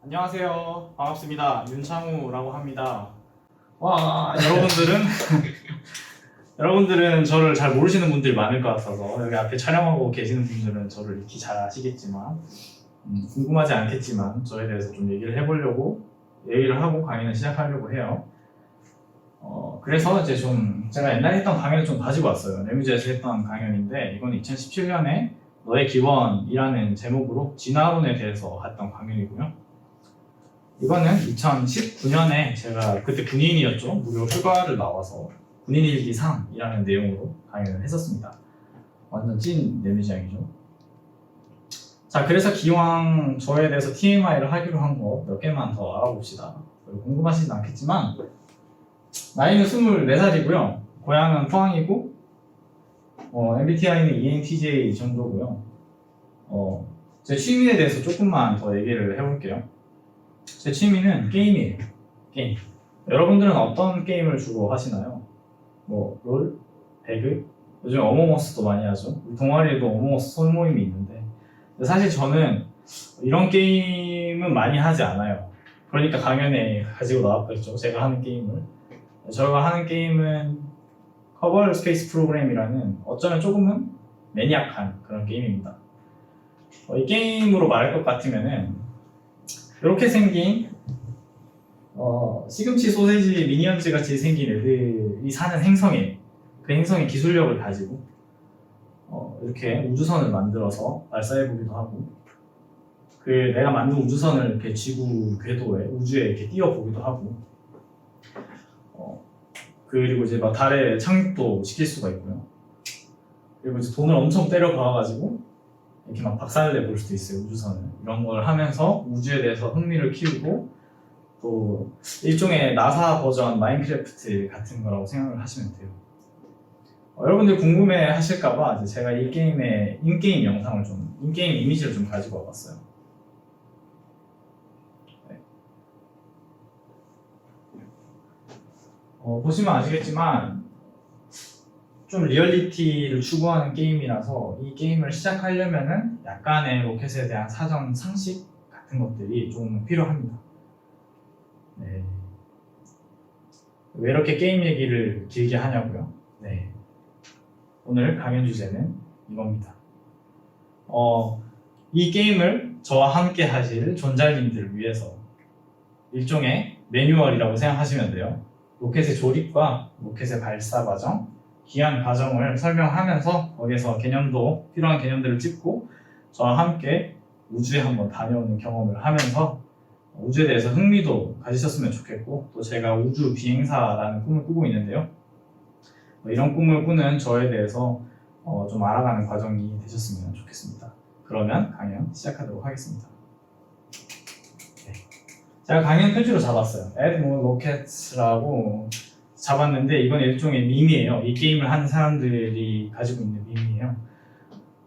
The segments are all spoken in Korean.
안녕하세요. 반갑습니다. 윤창우라고 합니다. 와, 여러분들은 여러분들은 저를 잘 모르시는 분들이 많을 것 같아서 여기 앞에 촬영하고 계시는 분들은 저를 익히 잘 아시겠지만 궁금하지 않겠지만 저에 대해서 좀 얘기를 해보려고 얘기를 하고 강의는 시작하려고 해요. 그래서 이제 좀 제가 옛날에 했던 강연을 좀 가지고 왔어요. 레뮤즈에서 했던 강연인데 이건 2017년에 너의 기원이라는 제목으로 진화론에 대해서 했던 강연이고요. 이거는 2019년에 제가 그때 군인이었죠. 무료 휴가를 나와서 군인일기 3이라는 내용으로 강연을 했었습니다. 완전 찐 레뮤즈양이죠. 자, 그래서 기왕 저에 대해서 TMI를 하기로 한 거 몇 개만 더 알아봅시다. 궁금하시진 않겠지만 나이는 24살이고요. 고향은 포항이고 MBTI는 ENTJ 정도고요. 제 취미에 대해서 조금만 더 얘기를 해볼게요. 제 취미는 게임이에요. 게임. 여러분들은 어떤 게임을 주로 하시나요? 롤? 배그? 요즘 어몽어스도 많이 하죠. 우리 동아리에도 어몽어스 소모임이 있는데 사실 저는 이런 게임은 많이 하지 않아요. 그러니까 강연에 가지고 나왔겠죠. 제가 하는 게임을. 저가 하는 게임은 커버 스페이스 프로그램이라는 어쩌면 조금은 매니악한 그런 게임입니다. 이 게임으로 말할 것 같으면은 이렇게 생긴 시금치 소세지 미니언즈 같이 생긴 애들이 사는 행성에 그 행성의 기술력을 가지고 이렇게 우주선을 만들어서 발사해보기도 하고 그 내가 만든 우주선을 이렇게 지구 궤도에 우주에 이렇게 띄워보기도 하고 그리고 이제 막 달에 착륙도 시킬 수가 있고요. 그리고 이제 돈을 엄청 때려 박아가지고 이렇게 막 박살내 볼 수도 있어요. 우주선을 이런 걸 하면서 우주에 대해서 흥미를 키우고 또 일종의 나사 버전 마인크래프트 같은 거라고 생각을 하시면 돼요. 여러분들 궁금해 하실까봐 제가 이 게임의 인게임 영상을 인게임 이미지를 좀 가지고 와봤어요. 네. 보시면 아시겠지만 좀 리얼리티를 추구하는 게임이라서 이 게임을 시작하려면은 약간의 로켓에 대한 사전 상식 같은 것들이 좀 필요합니다. 네. 왜 이렇게 게임 얘기를 길게 하냐고요? 네. 오늘 강연 주제는 이겁니다. 이 게임을 저와 함께 하실 존잘님들을 위해서 일종의 매뉴얼이라고 생각하시면 돼요. 로켓의 조립과 로켓의 발사 과정, 기한 과정을 설명하면서 거기에서 필요한 개념들을 찝고 저와 함께 우주에 한번 다녀오는 경험을 하면서 우주에 대해서 흥미도 가지셨으면 좋겠고 또 제가 우주 비행사라는 꿈을 꾸고 있는데요. 이런 꿈을 꾸는 저에 대해서 좀 알아가는 과정이 되셨으면 좋겠습니다. 그러면 강연 시작하도록 하겠습니다. 네. 제가 강연 표지로 잡았어요. Add more rockets라고 잡았는데 이건 일종의 밈이에요. 이 게임을 하는 사람들이 가지고 있는 밈이에요.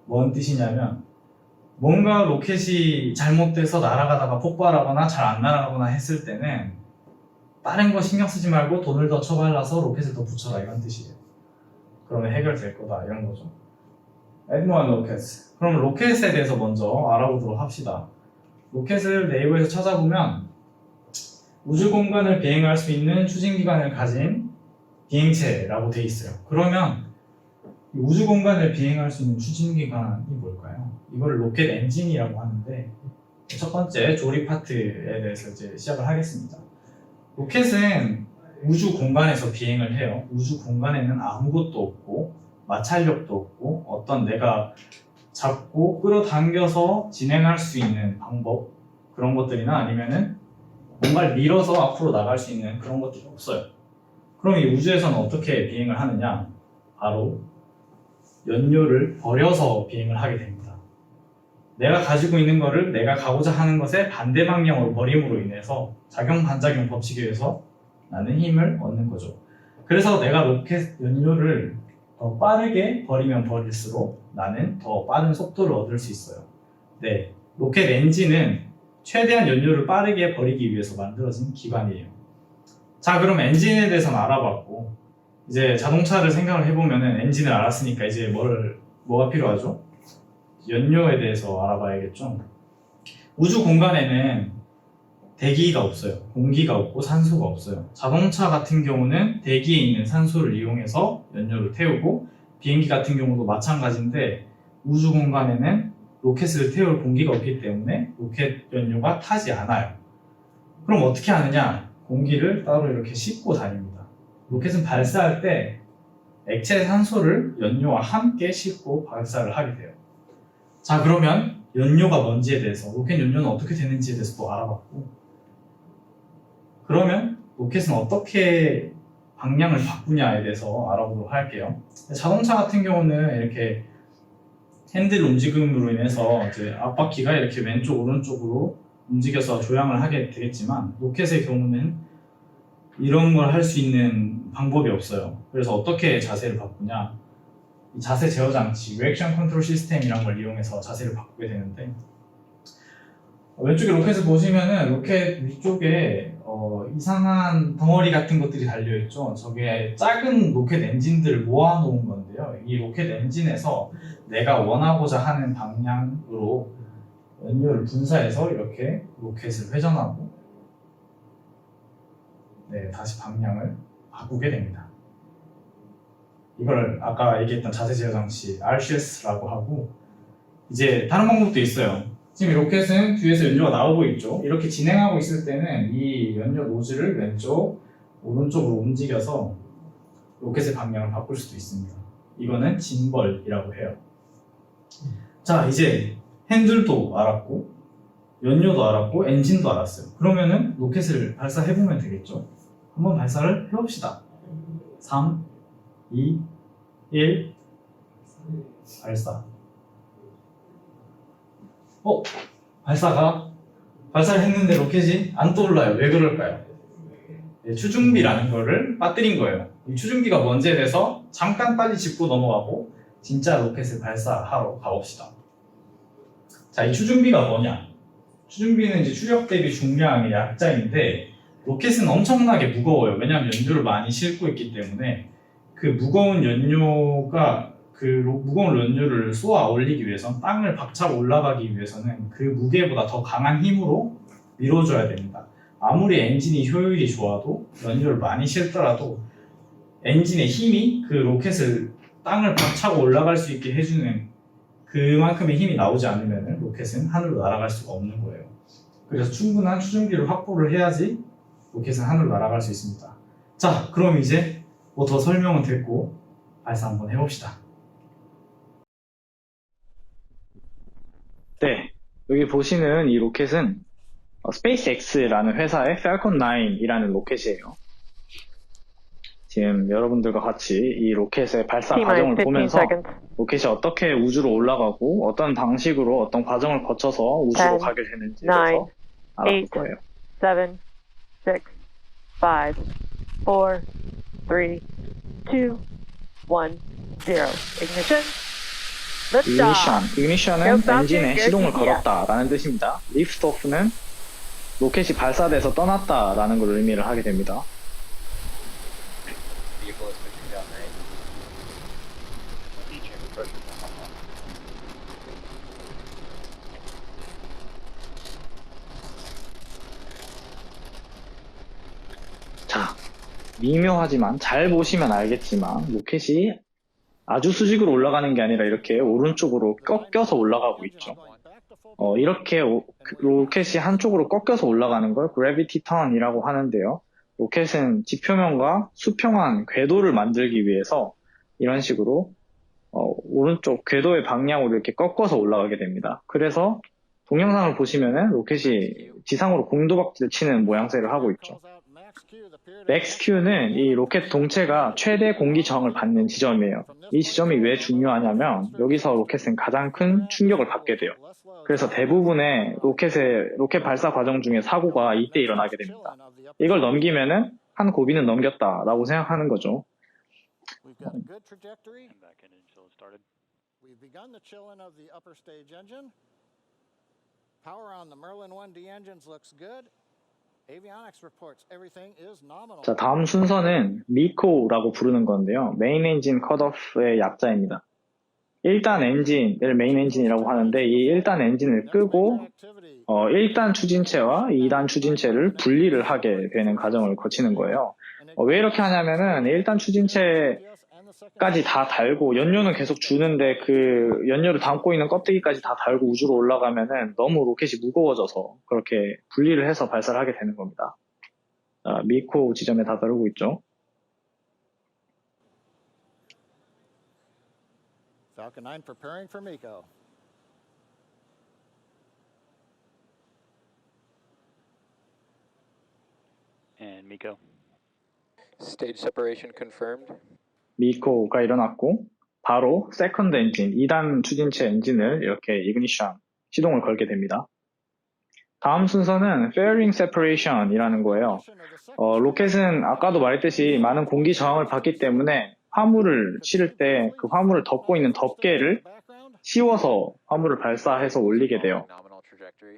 뭔 뜻이냐면 뭔가 로켓이 잘못돼서 날아가다가 폭발하거나 잘 안 날아가거나 했을 때는 다른 거 신경 쓰지 말고 돈을 더 쳐발라서 로켓을 더 붙여라 이런 뜻이에요. 그러면 해결될 거다 이런 거죠. Add more rockets. 그럼 로켓에 대해서 먼저 알아보도록 합시다. 로켓을 네이버에서 찾아보면 우주 공간을 비행할 수 있는 추진기관을 가진 비행체라고 돼 있어요. 그러면 우주 공간을 비행할 수 있는 추진기관이 뭘까요? 이거를 로켓 엔진이라고 하는데 첫 번째 조립 파트에 대해서 이제 시작을 하겠습니다. 로켓은 우주 공간에서 비행을 해요. 우주 공간에는 아무것도 없고 마찰력도 없고 어떤 내가 잡고 끌어당겨서 진행할 수 있는 방법 그런 것들이나 아니면은 뭔가를 밀어서 앞으로 나갈 수 있는 그런 것들이 없어요. 그럼 이 우주에서는 어떻게 비행을 하느냐? 바로 연료를 버려서 비행을 하게 됩니다. 내가 가지고 있는 거를 내가 가고자 하는 것에 반대 방향으로 버림으로 인해서 작용 반작용 법칙에 의해서 나는 힘을 얻는 거죠. 그래서 내가 로켓 연료를 더 빠르게 버리면 버릴수록 나는 더 빠른 속도를 얻을 수 있어요. 네, 로켓 엔진은 최대한 연료를 빠르게 버리기 위해서 만들어진 기관이에요. 자, 그럼 엔진에 대해서는 알아봤고 이제 자동차를 생각을 해보면은 엔진을 알았으니까 이제 뭐가 필요하죠? 연료에 대해서 알아봐야겠죠. 우주 공간에는 대기가 없어요. 공기가 없고 산소가 없어요. 자동차 같은 경우는 대기에 있는 산소를 이용해서 연료를 태우고 비행기 같은 경우도 마찬가지인데 우주 공간에는 로켓을 태울 공기가 없기 때문에 로켓 연료가 타지 않아요. 그럼 어떻게 하느냐? 공기를 따로 이렇게 싣고 다닙니다. 로켓은 발사할 때 액체 산소를 연료와 함께 싣고 발사를 하게 돼요. 자, 그러면 연료가 뭔지에 대해서, 로켓 연료는 어떻게 되는지에 대해서 또 알아봤고, 그러면 로켓은 어떻게 방향을 바꾸냐에 대해서 알아보도록 할게요. 자동차 같은 경우는 이렇게 핸들 움직임으로 인해서 이제 앞바퀴가 이렇게 왼쪽 오른쪽으로 움직여서 조향을 하게 되겠지만 로켓의 경우는 이런 걸 할 수 있는 방법이 없어요. 그래서 어떻게 자세를 바꾸냐, 이 자세 제어 장치, 리액션 컨트롤 시스템이란 걸 이용해서 자세를 바꾸게 되는데, 왼쪽에 로켓을 보시면은 로켓 위쪽에 이상한 덩어리 같은 것들이 달려있죠. 저게 작은 로켓 엔진들을 모아놓은 건데요. 이 로켓 엔진에서 내가 원하고자 하는 방향으로 연료를 분사해서 이렇게 로켓을 회전하고 다시 방향을 바꾸게 됩니다. 이걸 아까 얘기했던 자세 제어 장치 RCS라고 하고, 이제 다른 방법도 있어요. 지금 이 로켓은 뒤에서 연료가 나오고 있죠. 이렇게 진행하고 있을 때는 이 연료 노즐을 왼쪽, 오른쪽으로 움직여서 로켓의 방향을 바꿀 수도 있습니다. 이거는 짐벌이라고 해요. 자, 이제 핸들도 알았고 연료도 알았고 엔진도 알았어요. 그러면은 로켓을 발사해보면 되겠죠. 한번 발사를 해봅시다. 3, 2, 1 발사. 발사를 했는데 로켓이 안 떠올라요. 왜 그럴까요? 추중비라는 거를 빠뜨린 거예요. 이 추중비가 뭔지에 대해서 잠깐 빨리 짚고 넘어가고 진짜 로켓을 발사하러 가봅시다. 자, 이 추중비가 뭐냐? 추중비는 이제 추력 대비 중량의 약자인데 로켓은 엄청나게 무거워요. 왜냐하면 연료를 많이 싣고 있기 때문에 그 무거운 연료가 무거운 연료를 쏘아 올리기 위해선, 땅을 박차고 올라가기 위해서는 그 무게보다 더 강한 힘으로 밀어줘야 됩니다. 아무리 엔진이 효율이 좋아도 연료를 많이 실더라도 엔진의 힘이 그 로켓을 땅을 박차고 올라갈 수 있게 해주는 그만큼의 힘이 나오지 않으면 로켓은 하늘로 날아갈 수가 없는 거예요. 그래서 충분한 추중비를 확보를 해야지 로켓은 하늘로 날아갈 수 있습니다. 자, 그럼 이제 뭐 더 설명은 됐고 발사 한번 해봅시다. 네, 여기 보시는 이 로켓은 스페이스X라는 회사의 Falcon 9이라는 로켓이에요. 지금 여러분들과 같이 이 로켓의 발사 과정을 보면서 로켓이 어떻게 우주로 올라가고 어떤 방식으로 어떤 과정을 거쳐서 우주로 가게 되는지에 대해서 알아볼 거예요. 7, 6, 5, 4, 3, 2, 1, 0. ignition은 엔진에 시동을 걸었다라는 뜻입니다. lift-off는 로켓이 발사돼서 떠났다라는 걸 의미를 하게 됩니다. 자, 미묘하지만 잘 보시면 알겠지만 로켓이 아주 수직으로 올라가는 게 아니라 이렇게 오른쪽으로 꺾여서 올라가고 있죠. 이렇게 로켓이 한쪽으로 꺾여서 올라가는 걸 gravity turn이라고 하는데요. 로켓은 지표면과 수평한 궤도를 만들기 위해서 이런 식으로 오른쪽 궤도의 방향으로 이렇게 꺾어서 올라가게 됩니다. 그래서 동영상을 보시면은 로켓이 지상으로 공도박질을 치는 모양새를 하고 있죠. Max Q는 이 로켓 동체가 최대 공기 저항을 받는 지점이에요. 이 지점이 왜 중요하냐면 여기서 로켓은 가장 큰 충격을 받게 돼요. 그래서 대부분의 로켓 발사 과정 중에 사고가 이때 일어나게 됩니다. 이걸 넘기면은 한 고비는 넘겼다라고 생각하는 거죠. 자, 다음 순서는 MECO라고 부르는 건데요. Main Engine Cutoff의 약자입니다. 1단 엔진을 메인 엔진이라고 하는데 이 1단 엔진을 끄고 1단 추진체와 2단 추진체를 분리를 하게 되는 과정을 거치는 거예요. 왜 이렇게 하냐면은 1단 추진체까지 다 달고 연료는 계속 주는데 그 연료를 담고 있는 껍데기까지 다 달고 우주로 올라가면은 너무 로켓이 무거워져서 그렇게 분리를 해서 발사를 하게 되는 겁니다. 미코 지점에 다 다루고 있죠. Falcon 9 preparing for MECO. And Miko. Stage separation confirmed. 미코가 일어났고 바로 세컨드 엔진, 2단 추진체 엔진을 이렇게 이그니션, 시동을 걸게 됩니다. 다음 순서는 fairing separation이라는 거예요. 로켓은 아까도 말했듯이 많은 공기 저항을 받기 때문에 화물을 실을 때 그 화물을 덮고 있는 덮개를 씌워서 화물을 발사해서 올리게 돼요.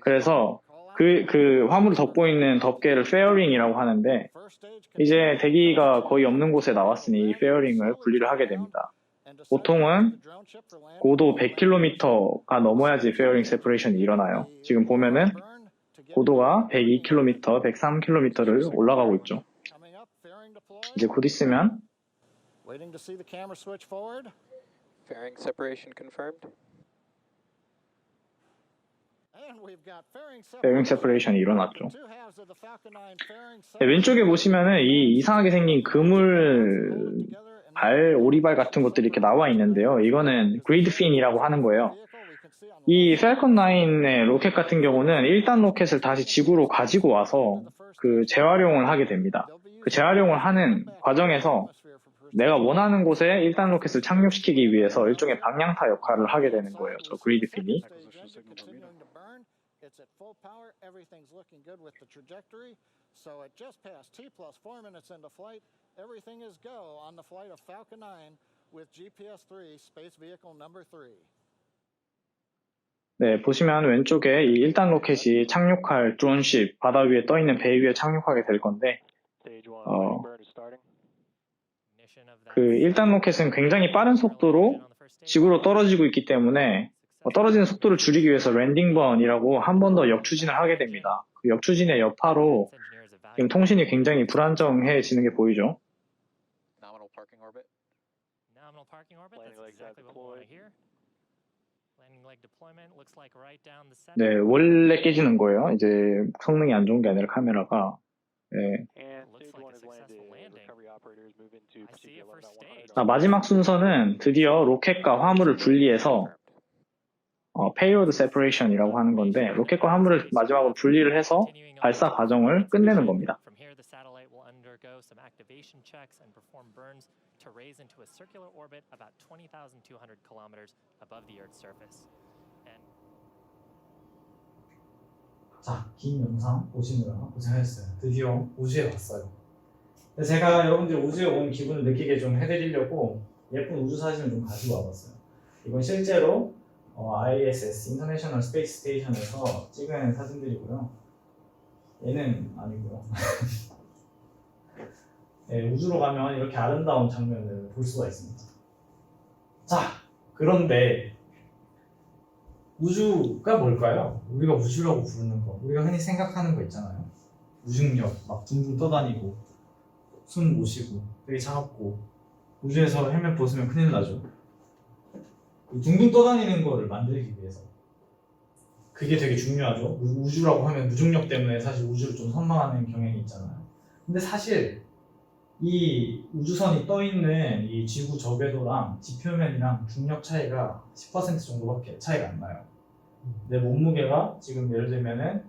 그래서 그 화물을 덮고 있는 덮개를 fairing이라고 하는데 이제 대기가 거의 없는 곳에 나왔으니 이 페어링을 분리를 하게 됩니다. 보통은 고도 100km가 넘어야지 페어링 세퍼레이션이 일어나요. 지금 보면은 고도가 102km, 103km를 올라가고 있죠. 이제 곧 있으면 Waiting to see the camera switch forward. Fairing separation confirmed. And we've got 페어링 세퍼레이션이 일어났죠. two halves of the Falcon 9 fairing 네, 왼쪽에 보시면은 이 이상하게 생긴 그물 발, 오리발 같은 것들이 이렇게 나와 있는데요. 이거는 그리드 핀이라고 하는 거예요. 이 펠컨 9의 로켓 같은 경우는 1단 로켓을 다시 지구로 가지고 와서 그 재활용을 하게 됩니다. 그 재활용을 하는 과정에서 내가 원하는 곳에 1단 로켓을 착륙시키기 위해서 일종의 방향타 역할을 하게 되는 거예요. 저 그리드 핀이. It's at full power. Everything's looking good with the trajectory. So at just past T plus 4 minutes into flight, everything is go on the flight of Falcon 9 with GPS-3 space vehicle number 3. 네, 보시면 왼쪽에 이 1단 로켓이 착륙할 드론십, 바다 위에 떠 있는 배 위에 착륙하게 될 건데, Stage 1 burn is starting. 그 1단 로켓은 굉장히 빠른 속도로 지구로 떨어지고 있기 때문에 떨어지는 속도를 줄이기 위해서 랜딩번이라고 한 번 더 역추진을 하게 됩니다. 그 역추진의 여파로 지금 통신이 굉장히 불안정해지는 게 보이죠. Nominal parking orbit. Nominal parking orbit. Landing That's legs out exactly what we want to deployed. hear. Landing leg deployment looks like right down the center. 네, 원래 깨지는 거예요. 이제 성능이 안 좋은 게 아니라 카메라가. 네. And Looks stage like a 1 is landed. successful landing. Recovery operators move into I see it for procedure stage. 마지막 순서는 드디어 로켓과 화물을 분리해서 payload separation이라고 하는 건데 로켓과 화물을 마지막으로 분리를 해서 Continuing on 발사 with 과정을 끝내는 겁니다. From here, the satellite will undergo some activation checks and perform burns to raise into a circular orbit about 20,200 kilometers above the Earth's surface. And 자, 긴 영상 보시느라 고생하셨어요. 드디어 우주에 왔어요. 제가 여러분들이 우주에 온 기분을 느끼게 좀 해드리려고 예쁜 우주 사진을 좀 가지고 와봤어요. 이건 실제로 ISS, International Space Station에서 찍은 사진들이고요. 얘는 아니고요. 네, 우주로 가면 이렇게 아름다운 장면을 볼 수가 있습니다. 자, 그런데 우주가 뭘까요? 우리가 우주라고 부르는 거, 우리가 흔히 생각하는 거 있잖아요. 무중력, 막 둥둥 떠다니고 숨 못 쉬고 되게 차갑고 우주에서 헬멧 벗으면 큰일 나죠. 둥둥 떠다니는 거를 만들기 위해서 그게 되게 중요하죠. 우주라고 하면 무중력 때문에 사실 우주를 좀 선망하는 경향이 있잖아요. 근데 사실 이 우주선이 떠 있는 이 지구 저궤도랑 지표면이랑 중력 차이가 10% 정도밖에 차이가 안 나요. 내 몸무게가 지금 예를 들면은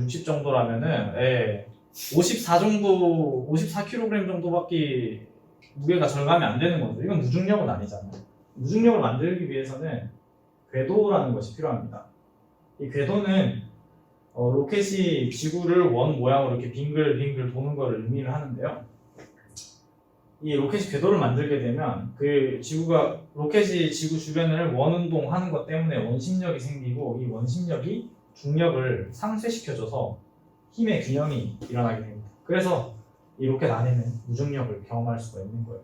60 정도라면은 54 정도, 54kg 정도밖에 무게가 절감이 안 되는 거죠. 이건 무중력은 아니잖아요. 무중력을 만들기 위해서는 궤도라는 것이 필요합니다. 이 궤도는 로켓이 지구를 원 모양으로 이렇게 빙글빙글 도는 것을 의미를 하는데요. 이 로켓이 궤도를 만들게 되면 그 로켓이 지구 주변을 원운동하는 것 때문에 원심력이 생기고 이 원심력이 중력을 상쇄시켜줘서 힘의 균형이 일어나게 됩니다. 그래서 이 로켓 안에는 무중력을 경험할 수가 있는 거예요.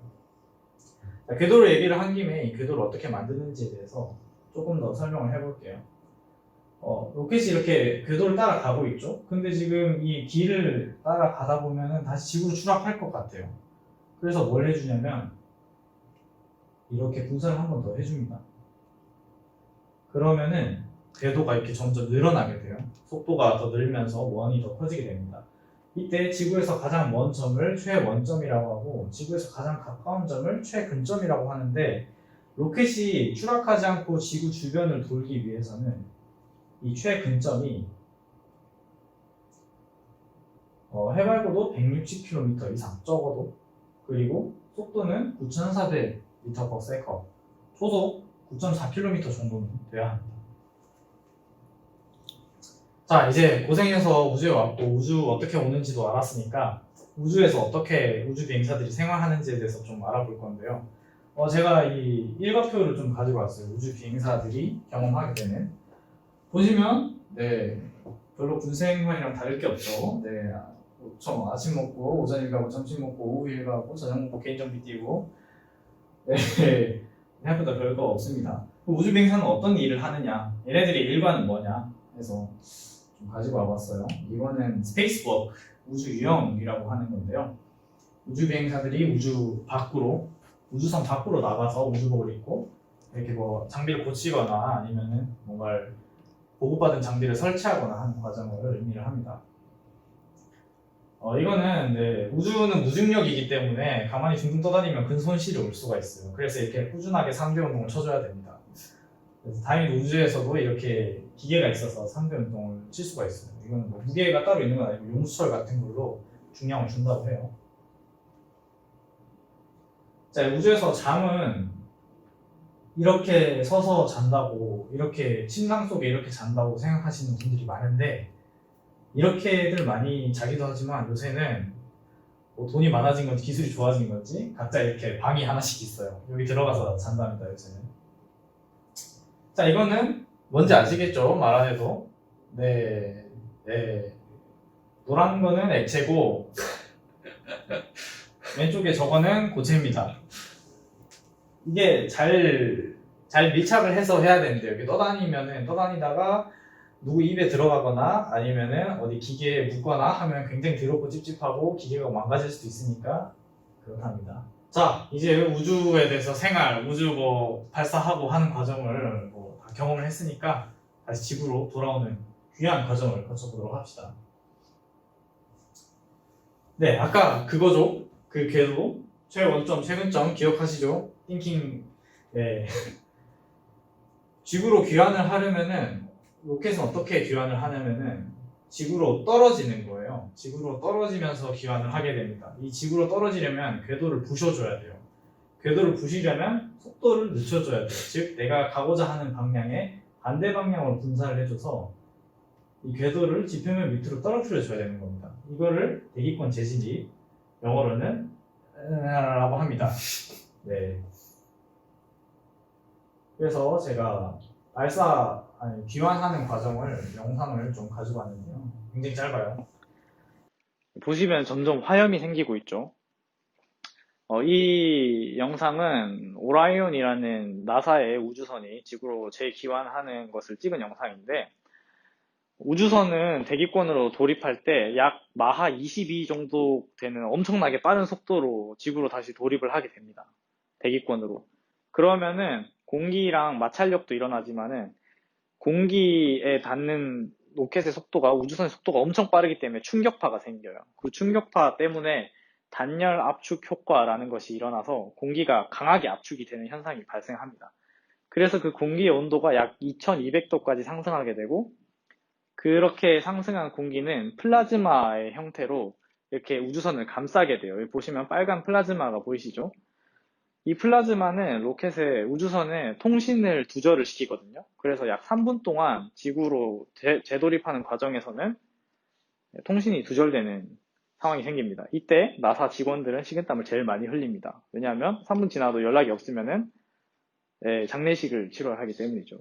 자, 궤도를 얘기를 한 김에 이 궤도를 어떻게 만드는지에 대해서 조금 더 설명을 해볼게요. 로켓이 이렇게 궤도를 따라가고 있죠. 근데 지금 이 길을 따라가다 보면은 다시 지구로 추락할 것 같아요. 그래서 뭘 해주냐면 이렇게 분산을 한 번 더 해줍니다. 그러면은 궤도가 이렇게 점점 늘어나게 돼요. 속도가 더 늘면서 원이 더 커지게 됩니다. 이때 지구에서 가장 먼 점을 최원점이라고 하고 지구에서 가장 가까운 점을 최근점이라고 하는데 로켓이 추락하지 않고 지구 주변을 돌기 위해서는 이 최근점이 해발고도 160km 이상 적어도 그리고 속도는 9,400m/s 초속 9.4km 정도는 돼야 합니다. 자, 이제 고생해서 우주에 왔고 우주 어떻게 오는지도 알았으니까 우주에서 어떻게 우주 비행사들이 생활하는지에 대해서 좀 알아볼 건데요. 제가 이 일과표를 좀 가지고 왔어요. 우주 비행사들이 경험하게 되는. 보시면 네, 별로 군생활이랑 다를 게 없죠. 네, 아침 먹고 오전 일 가고 점심 먹고 오후 일 가고 저녁 먹고 개인 정비 뛰고 네, 생각보다 별거 없습니다. 우주 비행사는 어떤 일을 하느냐? 얘네들의 일과는 뭐냐? 해서 좀 가지고 와봤어요. 이거는 스페이스워크, 우주 유형이라고 하는 건데요. 우주 비행사들이 우주선 밖으로 나가서 우주복을 입고 이렇게 뭐 장비를 고치거나 아니면은 뭔가를 보급받은 장비를 설치하거나 하는 과정을 의미를 합니다. 이거는 네, 우주는 무중력이기 때문에 가만히 둥둥 떠다니면 근 손실이 올 수가 있어요. 그래서 이렇게 꾸준하게 상대 운동을 쳐줘야 됩니다. 그래서 다행히 우주에서도 이렇게 기계가 있어서 상대 운동을 칠 수가 있어요. 이건 뭐 무게가 따로 있는 건 아니고 용수철 같은 걸로 중량을 준다고 해요. 자, 우주에서 잠은 이렇게 서서 잔다고 이렇게 침낭 속에 이렇게 잔다고 생각하시는 분들이 많은데 이렇게들 많이 자기도 하지만 요새는 뭐 돈이 많아진 건지 기술이 좋아진 건지 각자 이렇게 방이 하나씩 있어요. 여기 들어가서 잔답니다, 요새는. 자, 이거는 뭔지 아시겠죠? 말 안 해도. 네. 노란 거는 액체고 왼쪽에 저거는 고체입니다. 이게 잘 밀착을 해서 해야 되는데 여기 떠다니다가 누구 입에 들어가거나 아니면은 어디 기계에 묻거나 하면 굉장히 더럽고 찝찝하고 기계가 망가질 수도 있으니까 그렇답니다. 자, 이제 우주에 대해서 우주 뭐 발사하고 하는 과정을 뭐 다 경험을 했으니까 다시 지구로 돌아오는 귀한 과정을 거쳐보도록 합시다. 네, 아까 그거죠. 그 궤도 최원점, 최근점 기억하시죠? 띵킹. 네. 지구로 귀환을 하려면은 로켓은 어떻게 귀환을 하냐면은 지구로 떨어지는 거예요. 지구로 떨어지면서 귀환을 하게 됩니다. 이 지구로 떨어지려면 궤도를 부셔줘야 돼요. 궤도를 부시려면 속도를 늦춰줘야 돼요. 즉 내가 가고자 하는 방향에 반대 방향으로 분사를 해줘서 이 궤도를 지표면 밑으로 떨어뜨려줘야 되는 겁니다. 이거를 대기권 재진입, 영어로는 라고 합니다. 네. 그래서 제가 귀환하는 과정을 영상을 좀 가지고 왔는데요. 굉장히 짧아요. 보시면 점점 화염이 생기고 있죠. 이 영상은 오라이온이라는 나사의 우주선이 지구로 재귀환하는 것을 찍은 영상인데 우주선은 대기권으로 돌입할 때 약 마하 22 정도 되는 엄청나게 빠른 속도로 지구로 다시 돌입을 하게 됩니다. 대기권으로. 그러면은 공기랑 마찰력도 일어나지만은 공기에 닿는 로켓의 속도가 우주선의 속도가 엄청 빠르기 때문에 충격파가 생겨요. 그 충격파 때문에 단열 압축 효과라는 것이 일어나서 공기가 강하게 압축이 되는 현상이 발생합니다. 그래서 그 공기의 온도가 약 2200도까지 상승하게 되고 그렇게 상승한 공기는 플라즈마의 형태로 이렇게 우주선을 감싸게 돼요. 여기 보시면 빨간 플라즈마가 보이시죠? 이 플라즈마는 우주선의 통신을 두절을 시키거든요. 그래서 약 3분 동안 지구로 재돌입하는 과정에서는 통신이 두절되는 상황이 생깁니다. 이때 나사 직원들은 식은땀을 제일 많이 흘립니다. 왜냐하면 3분 지나도 연락이 없으면은 장례식을 치러야 하기 때문이죠.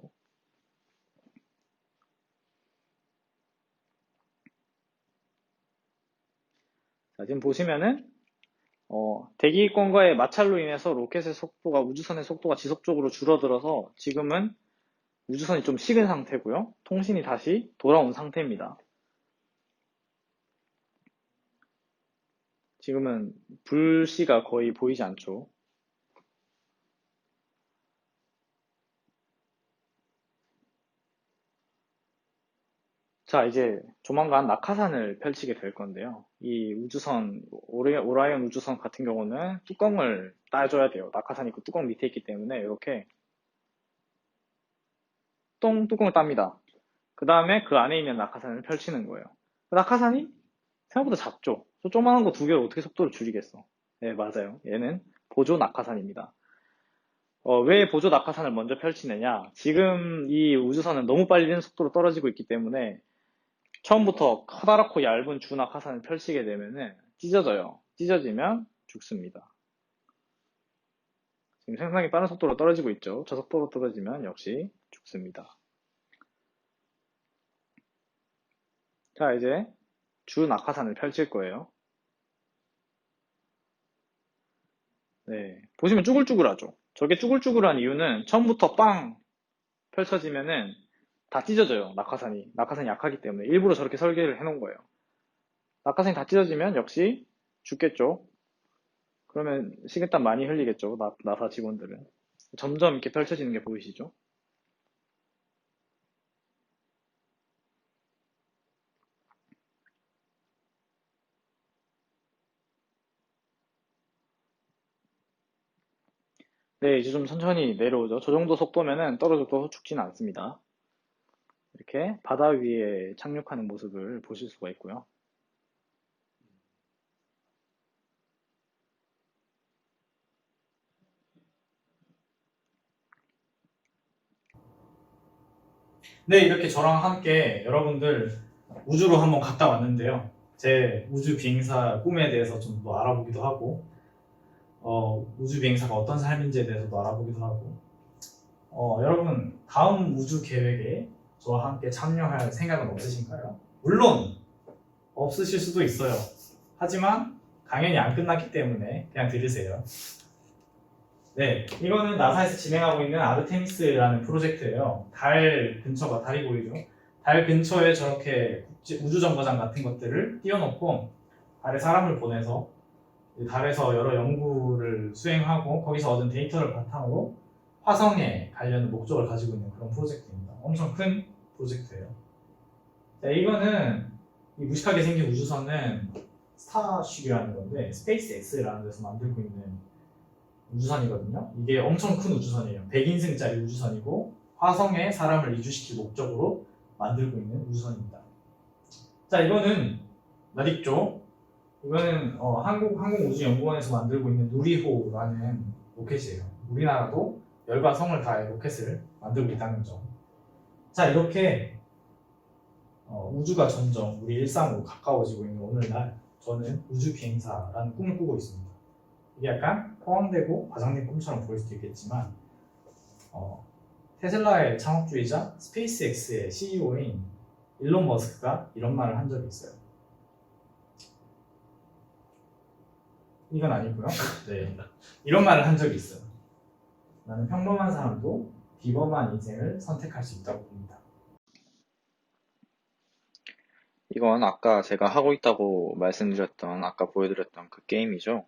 자, 지금 보시면은 대기권과의 마찰로 인해서 로켓의 속도가, 우주선의 속도가 지속적으로 줄어들어서 지금은 우주선이 좀 식은 상태고요. 통신이 다시 돌아온 상태입니다. 지금은 불씨가 거의 보이지 않죠. 자, 이제 조만간 낙하산을 펼치게 될 건데요. 이 우주선, 오라이언 우주선 같은 경우는 뚜껑을 따줘야 돼요. 낙하산이 그 뚜껑 밑에 있기 때문에 이렇게 뚜껑을 땁니다. 그 다음에 그 안에 있는 낙하산을 펼치는 거예요. 낙하산이 생각보다 작죠? 저 조그만한 거 두 개로 어떻게 속도를 줄이겠어? 네, 맞아요. 얘는 보조 낙하산입니다. 왜 보조 낙하산을 먼저 펼치느냐? 지금 이 우주선은 너무 빨리 속도로 떨어지고 있기 때문에 처음부터 커다랗고 얇은 주 낙하산을 펼치게 되면은 찢어져요. 찢어지면 죽습니다. 지금 상당히 빠른 속도로 떨어지고 있죠. 저 속도로 떨어지면 역시 죽습니다. 자, 이제 주 낙하산을 펼칠 거예요. 네, 보시면 쭈글쭈글하죠. 저게 쭈글쭈글한 이유는 처음부터 빵 펼쳐지면은 다 찢어져요. 낙하산이 약하기 때문에 일부러 저렇게 설계를 해놓은 거예요. 낙하산이 다 찢어지면 역시 죽겠죠. 그러면 식은땀 많이 흘리겠죠. 나사 직원들은. 점점 이렇게 펼쳐지는 게 보이시죠? 네, 이제 좀 천천히 내려오죠. 저 정도 속도면은 떨어져도 죽지는 않습니다. 이렇게 바다 위에 착륙하는 모습을 보실 수가 있고요. 네, 이렇게 저랑 함께 여러분들 우주로 한번 갔다 왔는데요. 제 우주 비행사 꿈에 대해서 좀 더 알아보기도 하고, 우주 비행사가 어떤 삶인지에 대해서도 알아보기도 하고, 여러분 다음 우주 계획에 저와 함께 참여할 생각은 없으신가요? 물론 없으실 수도 있어요. 하지만 강연이 안 끝났기 때문에 그냥 들으세요. 네, 이거는 나사에서 진행하고 있는 아르테미스라는 프로젝트예요. 달 근처가 달이 보이죠? 달 근처에 저렇게 우주정거장 같은 것들을 띄워놓고 달에 사람을 보내서 달에서 여러 연구를 수행하고 거기서 얻은 데이터를 바탕으로 화성에 가려는 목적을 가지고 있는 그런 프로젝트입니다. 엄청 큰 프로젝트예요. 자, 이거는 이 무식하게 생긴 우주선은 스타쉽이라는 건데 스페이스X라는 데서 만들고 있는 우주선이거든요. 이게 엄청 큰 우주선이에요. 100인승짜리 우주선이고 화성에 사람을 이주시킬 목적으로 만들고 있는 우주선입니다. 자, 이거는 낯익죠? 이거는 한국우주연구원에서 만들고 있는 누리호라는 로켓이에요. 우리나라도 열과 성을 다해 로켓을 만들고 있다는 점. 자, 이렇게 우주가 점점 우리 일상으로 가까워지고 있는 오늘날 저는 우주비행사라는 꿈을 꾸고 있습니다. 이게 약간 포항되고 과장된 꿈처럼 보일 수도 있겠지만 테슬라의 창업주이자 스페이스X의 CEO인 일론 머스크가 이런 말을 한 적이 있어요. 이건 아니고요. 네, 이런 말을 한 적이 있어요. 나는 평범한 사람도 비범한 인생을 선택할 수 있다고 봅니다. 이건 아까 제가 하고 있다고 말씀드렸던, 아까 보여드렸던 그 게임이죠.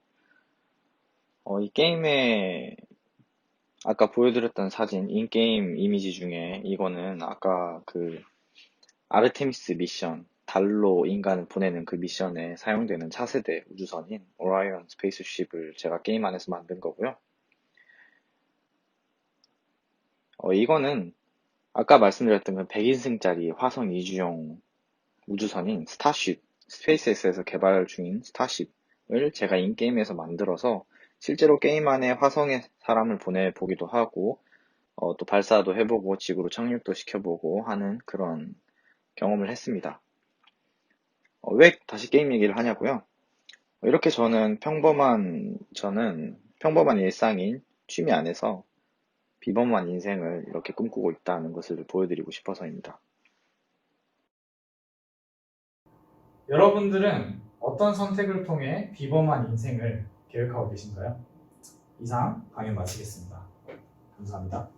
이 게임에 아까 보여드렸던 사진, 인게임 이미지 중에 이거는 아까 그 아르테미스 미션, 달로 인간을 보내는 그 미션에 사용되는 차세대 우주선인 오라이언 스페이스쉽을 제가 게임 안에서 만든 거고요. 이거는 아까 말씀드렸던 그 100인승짜리 화성 이주용 우주선인 스타쉽, 스페이스X에서 개발 중인 스타쉽을 제가 인게임에서 만들어서 실제로 게임 안에 화성에 사람을 보내보기도 하고 또 발사도 해보고 지구로 착륙도 시켜보고 하는 그런 경험을 했습니다. 왜 다시 게임 얘기를 하냐고요? 이렇게 저는 평범한 일상인 취미 안에서 비범한 인생을 이렇게 꿈꾸고 있다는 것을 보여드리고 싶어서입니다. 여러분들은 어떤 선택을 통해 비범한 인생을 계획하고 계신가요? 이상 강연 마치겠습니다. 감사합니다.